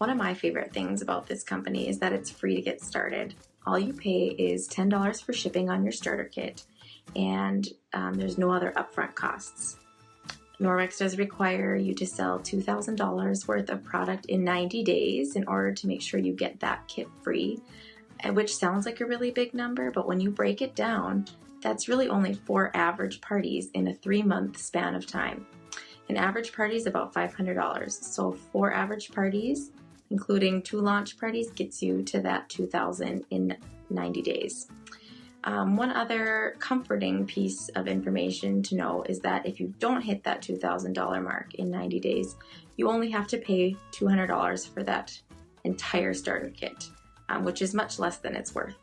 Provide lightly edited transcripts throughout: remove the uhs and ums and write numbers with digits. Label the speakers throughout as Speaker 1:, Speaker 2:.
Speaker 1: One of my favorite things about this company is that it's free to get started. All you pay is $10 for shipping on your starter kit, and there's no other upfront costs. Norwex does require you to sell $2,000 worth of product in 90 days in order to make sure you get that kit free, which sounds like a really big number, but when you break it down, that's really only 4 average parties in a 3-month span of time. An average party is about $500, so 4 average parties, including 2 launch parties, gets you to that $2,000 in 90 days. One other comforting piece of information to know is that if you don't hit that $2,000 mark in 90 days, you only have to pay $200 for that entire starter kit, which is much less than it's worth.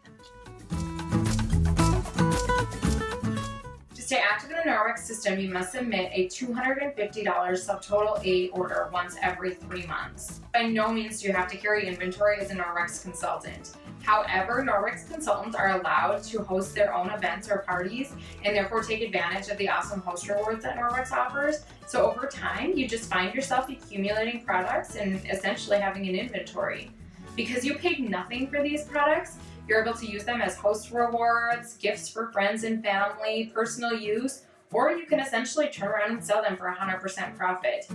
Speaker 2: To stay active in the Norwex system, you must submit a $250 subtotal aid order once every 3 months. By no means do you have to carry inventory as a Norwex consultant. However, Norwex consultants are allowed to host their own events or parties and therefore take advantage of the awesome host rewards that Norwex offers. So over time, you just find yourself accumulating products and essentially having an inventory. Because you paid nothing for these products, you're able to use them as host rewards, gifts for friends and family, personal use, or you can essentially turn around and sell them for 100% profit.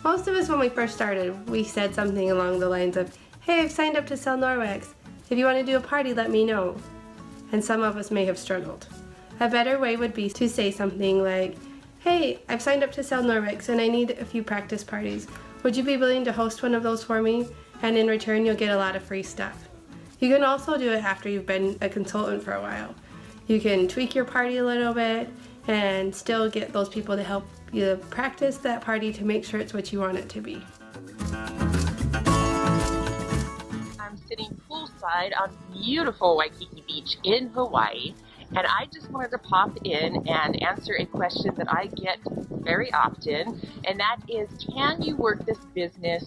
Speaker 3: Most of us, when we first started, we said something along the lines of, "Hey, I've signed up to sell Norwex. If you want to do a party, let me know." And some of us may have struggled. A better way would be to say something like, "Hey, I've signed up to sell Norwex and I need a few practice parties. Would you be willing to host one of those for me? And in return, you'll get a lot of free stuff." You can also do it after you've been a consultant for a while. You can tweak your party a little bit and still get those people to help you practice that party to make sure it's what you want it to be.
Speaker 4: I'm sitting poolside on beautiful Waikiki Beach in Hawaii, and I just wanted to pop in and answer a question that I get very often, and that is, can you work this business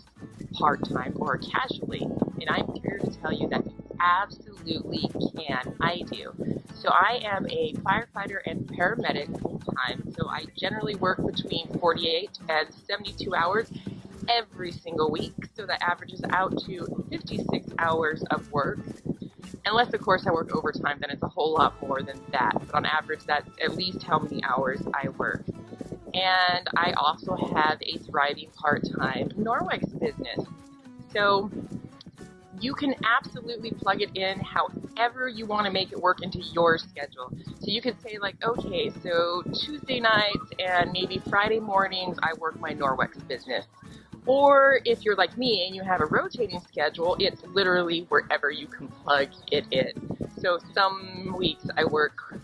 Speaker 4: part-time or casually? And I'm here to tell you that you absolutely can. I do. So I am a firefighter and paramedic full-time, so I generally work between 48 and 72 hours every single week, so that averages out to 56 hours of work. Unless, of course, I work overtime, then it's a whole lot more than that. But on average, that's at least how many hours I work. And I also have a thriving part-time Norwex business. So you can absolutely plug it in however you want to make it work into your schedule. So you could say like, okay, so Tuesday nights and maybe Friday mornings, I work my Norwex business. Or if you're like me and you have a rotating schedule, it's literally wherever you can plug it in. So some weeks I work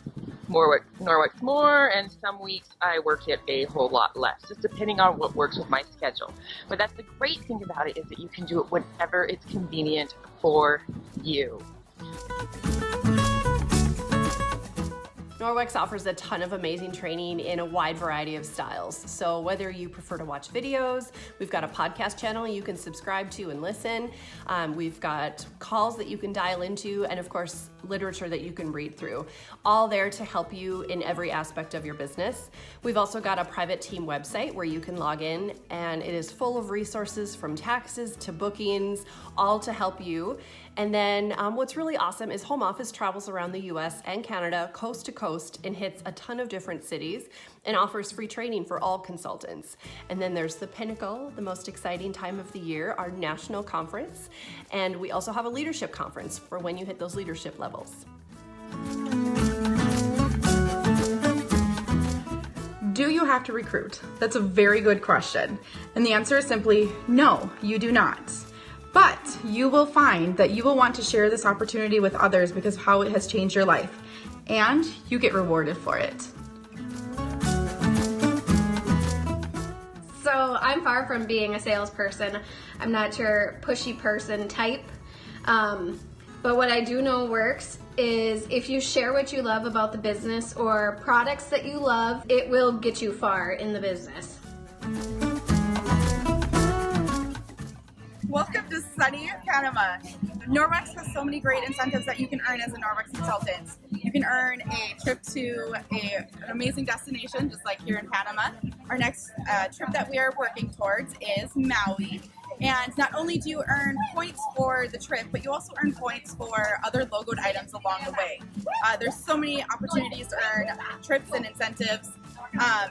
Speaker 4: Norwex more, and some weeks I work it a whole lot less, just depending on what works with my schedule. But that's the great thing about it, is that you can do it whenever it's convenient for you.
Speaker 5: Norwex offers a ton of amazing training in a wide variety of styles. So whether you prefer to watch videos, we've got a podcast channel you can subscribe to and listen. We've got calls that you can dial into, and of course, literature that you can read through, all there to help you in every aspect of your business. We've also got a private team website where you can log in, and it is full of resources from taxes to bookings, all to help you. And then what's really awesome is home office travels around the US and Canada, coast to coast, and hits a ton of different cities and offers free training for all consultants. And then there's the pinnacle, the most exciting time of the year, our national conference. And we also have a leadership conference for when you hit those leadership levels.
Speaker 6: Do you have to recruit? That's a very good question. And the answer is simply no, you do not. But you will find that you will want to share this opportunity with others because of how it has changed your life, and you get rewarded for it.
Speaker 7: So I'm far from being a salesperson. I'm not your pushy person type. But what I do know works is if you share what you love about the business or products that you love, it will get you far in the business.
Speaker 8: Welcome to sunny Panama.
Speaker 6: Norwex has so many great incentives that you can earn as a Norwex consultant. You can earn a trip to an amazing destination, just like here in Panama. Our next trip that we are working towards is Maui. And not only do you earn points for the trip, but you also earn points for other logoed items along the way. There's so many opportunities to earn trips and incentives.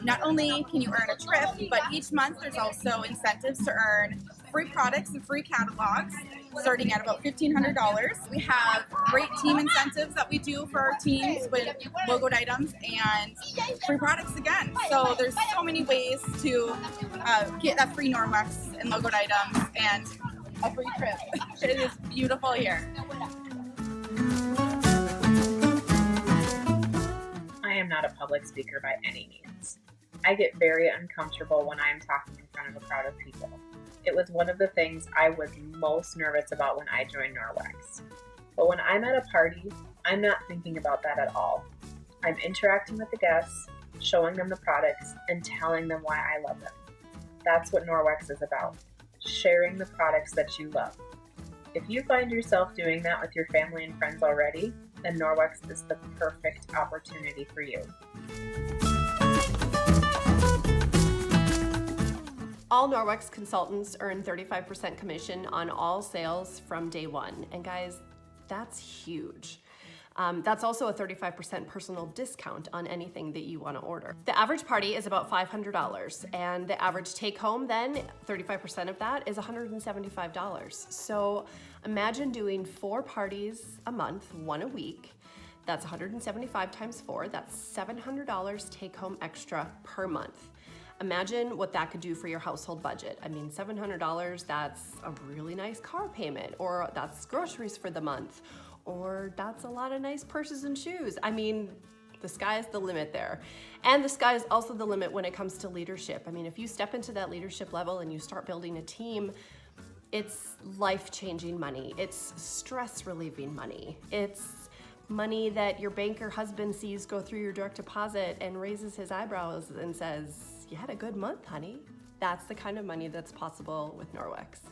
Speaker 6: Not only can you earn a trip, but each month there's also incentives to earn free products and free catalogs, starting at about $1,500. We have great team incentives that we do for our teams with logoed items and free products again. So there's so many ways to get that free Norwex and logoed items and a free trip. It is beautiful here.
Speaker 8: I am not a public speaker by any means. I get very uncomfortable when I am talking in front of a crowd of people. It was one of the things I was most nervous about when I joined Norwex. But when I'm at a party, I'm not thinking about that at all. I'm interacting with the guests, showing them the products, and telling them why I love them. That's what Norwex is about, sharing the products that you love. If you find yourself doing that with your family and friends already, then Norwex is the perfect opportunity for you.
Speaker 5: All Norwex consultants earn 35% commission on all sales from day one. And guys, that's huge. That's also a 35% personal discount on anything that you want to order. The average party is about $500, and the average take home then, 35% of that is $175. So imagine doing 4 parties a month, 1 a week. That's 175 times 4, that's $700 take home extra per month. Imagine what that could do for your household budget. I mean, $700, that's a really nice car payment, or that's groceries for the month, or that's a lot of nice purses and shoes. I mean, the sky's the limit there. And the sky is also the limit when it comes to leadership. I mean, if you step into that leadership level and you start building a team, it's life-changing money. It's stress-relieving money. It's money that your banker husband sees go through your direct deposit and raises his eyebrows and says, "You had a good month, honey." That's the kind of money that's possible with Norwex.